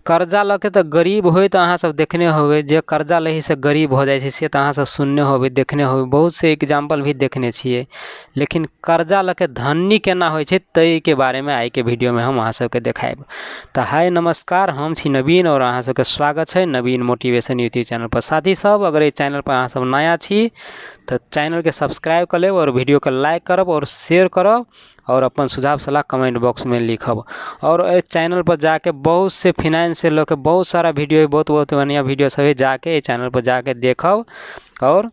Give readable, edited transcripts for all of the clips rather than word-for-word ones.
कर्जा लके तो गरीब होए तो अहाँ सब देखने होबे, जे कर्जा लही से गरीब हो जाए छे से तो अहाँ सब सुनने होबे, देखने होबे, बहुत से एग्जाम्पल भी देखने छिए। लेकिन कर्जा लके धनी केना होइ छे तई के बारे में आई के वीडियो में हम अहाँ सबके देखाएब। तो हाय नमस्कार, हम छी नवीन और अहाँ सबके स्वागत है नवीन मोटिवेशन यूट्यूब चैनल पर। साथी सब अगर ये चैनल पर अहाँ सब नया छी तो चैनल के सब्सक्राइब कर लेब और वीडियो के लाइक करब और शेयर करब और अपन सुझाव सलाह कमेंट बॉक्स में लिखब। और इस चैनल पर जाके बहुत से फिनांस से लोग बहुत सारा वीडियो है, बहुत बहुत बढ़िया वीडियो सब है, जाके इस चैनल पर जाके देखब और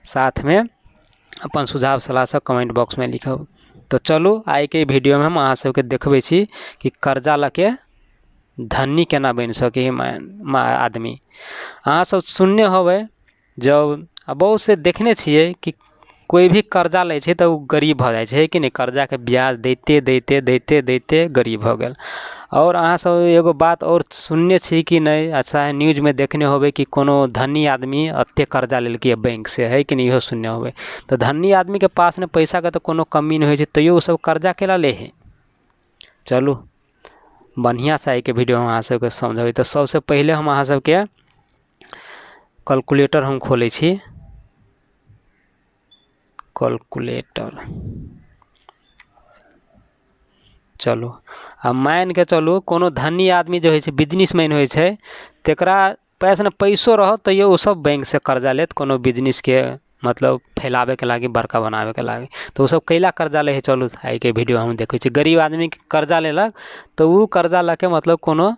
साथ में अपन सुझाव सलाह सब कमेंट बॉक्स में लिखब। तो चलू आइ के वीडियो में हम अहाँ सबके देखबै छी कि कर्जा लके धनी केना बन सके आदमी। अहाँ सब सुनने होबे, जब बहुत से देखने छिए कि कोई भी कर्जा ले छे तो गरीब भ जाए छे कि नहीं, कर्जा के ब्याज देते देते देते देते गरीब हो गए। और अहाँ सब एगो बात और सुनने छी कि नहीं, अच्छा न्यूज में देखने होबे कि कोनो धनी आदमी अत्ते कर्जा लेलकै बैंक से, है कि नहीं, इहो सुनने होबे। तो धनी आदमी के पास ने पैसा के तो कोनो कमी नहीं हो, तैयो वो सब कर्जा केला ले है। चलू बढ़िया से आई के वीडियो हम अहाँ सबके समझाबे। तो सबसे पहले हम अहाँ सबके कैलकुलेटर हम खोले छी, कैलकुलेटर। चलो अब मान के चलू कोनो धनी आदमी जो है बिजनेसमैन हो, तेकरा पास ने पैसो रह तैयो वो सब बैंक से कर्जा लेत कोनो बिजनेस के मतलब फैलावे के लागी, बड़का बनावे के लागी। तो वो सब कैला कर्जा ले है, चलू आई के वीडियो हम देखै छी। गरीब आदमी कर्जा लेलक तो वो कर्जा लके मतलब कोनो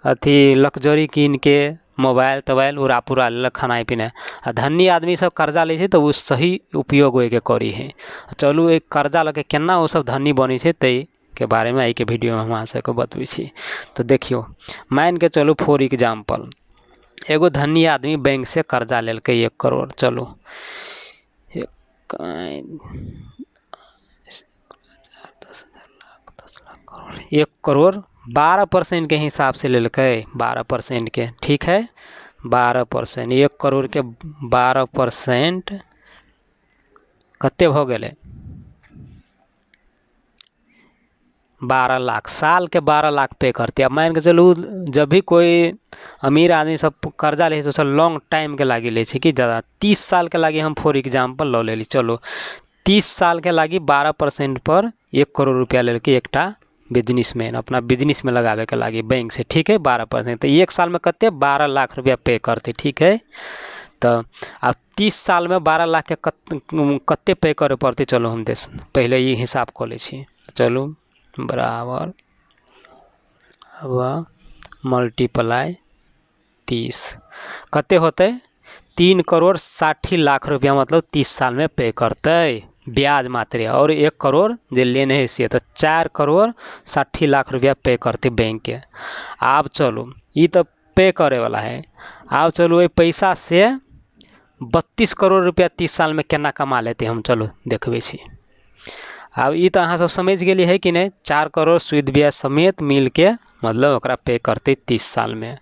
अथी लग्जरी कीन के मोबाइल तोबाइल उड़ा पुरा लेलक, खाना पीना। आ धनी आदमी सब कर्जा ले छे तो वो सही उपयोग होए के करी है। चलू एक कर्जा लके केना वो सब धनी बनी छे तई के बारे में आई के वीडियो में हम अहाँ सबके बतबै छी। तो देखियो मान के चलू फॉर एग्जाम्पल एगो धनी आदमी बैंक से कर्जा लेलकै 1 करोड़। चलो 1 करोड़ 12% के हिसाब से लेलकै, 12% के, ठीक है 12%। 1 करोड़ के 12% कते भ गेलै 12 लाख। साल के 12 लाख पे करते। अब मान के चलू जब भी कोई अमीर आदमी सब कर्जा ले तो सब लॉन्ग टाइम के लागी ले कि ज़्यादा 30 साल के लागी हम फॉर एग्जाम्पल लो ले ली। चलो 30 साल के लागी 12% पर 1 करोड़ रुपया लेके एकटा बिजनेसमैन अपना बिजनेस में लगावे के लागी बैंक से, ठीक है 12%। तो 1 साल में कते 12 लाख रुपया पे करते, ठीक है। तो अब 30 साल में 12 लाख के कते पे करे पड़ते, चलो हम देश पहले ये हिसाब कर ले छी। चलो बराबर अब मल्टीप्लाई 30 कते होते 3 करोड़ 60 लाख रुपया मतलब 30 साल में पे करते ब्याज मात्र। और 1 करोड़ जो लेने है से तो 4 करोड़ 60 लाख रुपया पे करते बैंक के। अब चलो ये तो पे करे वाला है। अब चलो ये पैसा से 32 करोड़ रुपया 30 साल में केना कमा लेते हम, चलो देखबे छी। अब ये तो अहाँ सब समझ गेली है कि नहीं, 4 करोड़ सूद ब्याज समेत मिल के मतलब ओकरा पे करते 30 साल में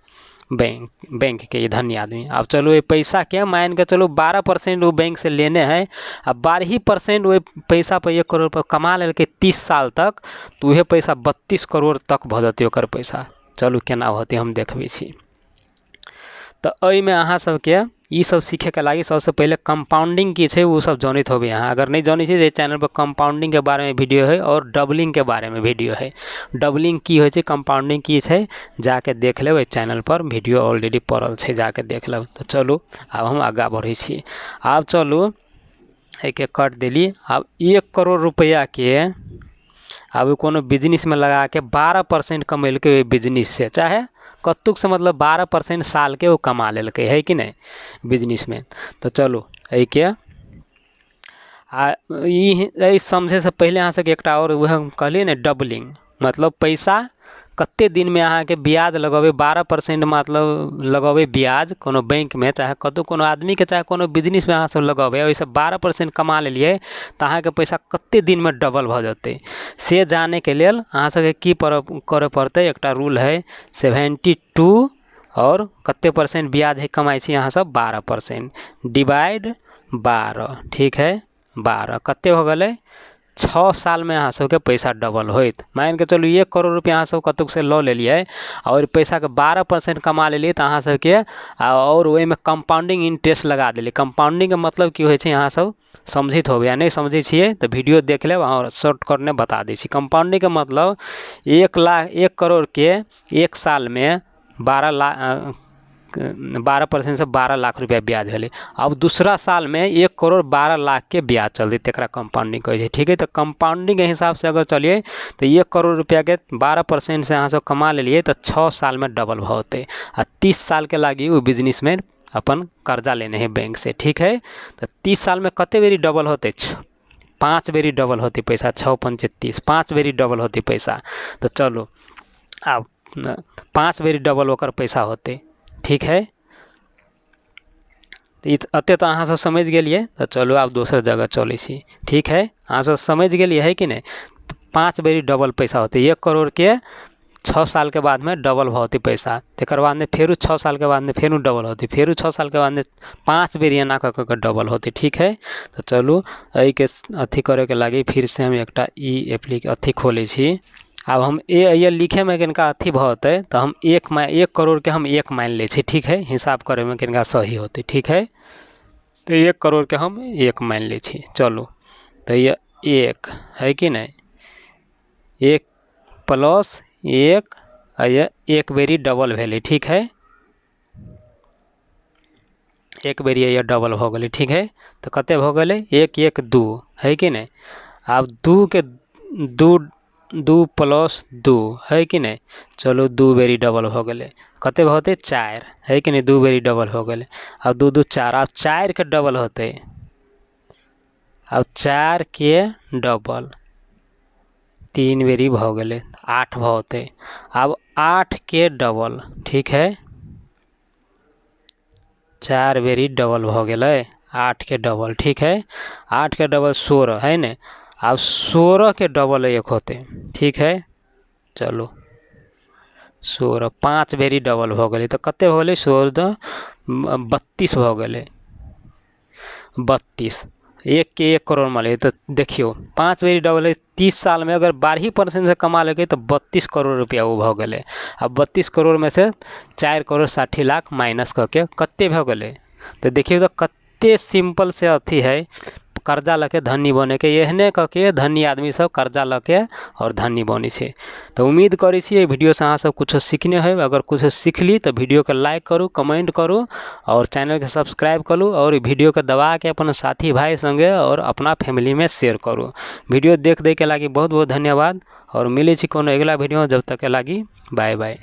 बैंक के ये धनी आदमी। अब चलो ये पैसा के मान के चलो 12% वो बैंक से लेने हैं। अब 12% वो पैसा पर 1 करोड़ पर कमा लेके 30 साल तक, तो वह पैसा 32 करोड़ तक भ जाते ओकर पैसा। चलू केना होते हम देखबे छी। तो अई में अहाँ सबके ये सब सीखे के लागी सबसे पहले कंपाउंडिंग की है वो सब जानित होबे। यहाँ अगर नहीं जानी छे चैनल पर कंपाउंडिंग के बारे में वीडियो है और डबलिंग के बारे में वीडियो है। डबलिंग की हो कंपाउंडिंग की है जाके देख ले, चैनल पर वीडियो ऑलरेडी पड़ल है, जाके देख लो। तो चलो अब हम आगा बढ़े छी। अब चलो एक कट दिली। अब 1 करोड़ रुपया के अब कोनो बिजनेस में लगा के 12% कमेलके बिजनेस से, चाहे कत्तुक से मतलब 12% साल के वो कमा लेलके, है कि नहीं बिजनेस में। तो चलो के समझे से पहले अहाँ सबके एकटा और वह कहलिए ने डबलिंग मतलब पैसा कते दिन में अहाँ के ब्याज लगेबे 12% मतलब लगेबे ब्याज कोनो बैंक में, चाहे कतौ कोनो आदमी के चाहे कोनो बिजनेस में अहाँ सब लगेबे, वैसे 12% कमा लेलिए तो अहाँ के पैसा कते दिन में डबल भ जाते से जाने के लिए अहाँ सबके की करे पड़ते। एकटा रूल है 72 और कते % ब्याज है कमाई छी अहाँ सब 12% डिवाइड 12, ठीक है 12 कते हो गए 6 साल में अहाँ सबके पैसा डबल होत। मान के चलू 1 करोड़ रुपया अहाँ सब कतुक से लऽ लेलिए और पैसा के 12% कमा लेलिए तो अहाँ सबके और ओहि में कंपाउंडिंग इंटरेस्ट लगा देलिए। कंपाउंडिंग के मतलब की होइ छै अहाँ सब समझित होबे, या नहीं समझे छिए तो वीडियो देख लेब और शॉर्टकट में बता दै छी। कंपाउंडिंग के मतलब 1 करोड़ के 1 साल में 12% से 12 लाख रुपया ब्याज भेले। अब दूसरा साल में 1 करोड़ 12 लाख के ब्याज चलते, तकरा कंपाउंडिंग कहे छै। ठीक है, तो कंपाउंडिंग के हिसाब से अगर चलिए तो 1 करोड़ रुपया के 12% से अहाँ सब कमा लेलिए तो 6 साल में डबल होते। आ 30 साल के लागी वो बिजनेसमैन अपन कर्जा लेने हैं बैंक से। ठीक है, तो 30 साल में कते बेरी डबल होते? 5 बेरी डबल होती पैसा। 6 पंचे 30, 5 बेरी डबल होती पैसा। तो चलो अब 5 बेरी डबल होकर पैसा होते। ठीक है, अते तो अहाँ सब समझ गेलिए। तो चलो आप दोसर जगह चलै छी। ठीक है, अहाँ सब समझ गेलिए है कि नहीं? 5 बेरी डबल पैसा होते। 1 करोड़ के 6 साल के बाद में डबल होती पैसा। तकर बाद में फेरू 6 साल के बाद में फेरू डबल होती, फेरू 6 साल के बाद में 5 बेरी एना कऽ के डबल होती। ठीक है, तो चलू एहि के अथी करे के लागी फिर से हम एकटा अथी खोले छी। अब हम ये लिखे में किनका अथी होते तो हम 1 करोड़ के हम 1 मान ले छी। ठीक है, हिसाब करे में किनका सही होते। ठीक है, तो 1 करोड़ के हम 1 मान ले छी। चलो तो ये 1 है कि नहीं? 1 प्लस 1 ये 1 बेरी डबल भेले। ठीक है, 1 बेरी ये डबल हो गए। ठीक है, तो कते हो गए? 1 1 2 है कि नहीं? अब 2 के 2 प्लस 2 है कि नहीं? चलो 2 बेरी डबल हो गए। कते होते? 4 है कि नहीं? 2 बेरी डबल हो गए। अब 2 2 4, अब 4 के डबल होते। अब 4 के डबल 3 बेरी हो गए, 8 होते। अब 8 के डबल, ठीक है, 4 बेरी डबल हो गए, 8 के डबल। ठीक है, 8 के डबल 16 है न। अब 16 के डबल 1 होते। ठीक है, चलो 16 5 बेरी डबल हो गए तो कते हो गए? 16 32 हो गए। 32 1 के 1 करोड़ माले तो देखियो 5 बेरी डबल है। 30 साल में अगर 12% से कमा लगे तो 32 करोड़ रुपया वो हो गए। अब 32 करोड़ में से 4 करोड़ 60 लाख माइनस करके कते हो गए? तो देखिए तो कते सिंपल से अथी है कर्जा लके धनी बने के। एहने करके धनी आदमी सब कर्जा लके और धनी बनी छे। तो उम्मीद करी छी वीडियो से अहाँ सब कुछ सीखने है। अगर कुछ सीख ली तो वीडियो के लाइक करूँ, कमेंट करूँ और चैनल के सब्सक्राइब करूँ और वीडियो के दबा के अपन साथी भाई संगे और अपना फैमिली में शेयर करूँ। वीडियो देख के लागी बहुत बहुत धन्यवाद और मिले छी कोनो अगला वीडियो। जब तक के लागी बाय बाय।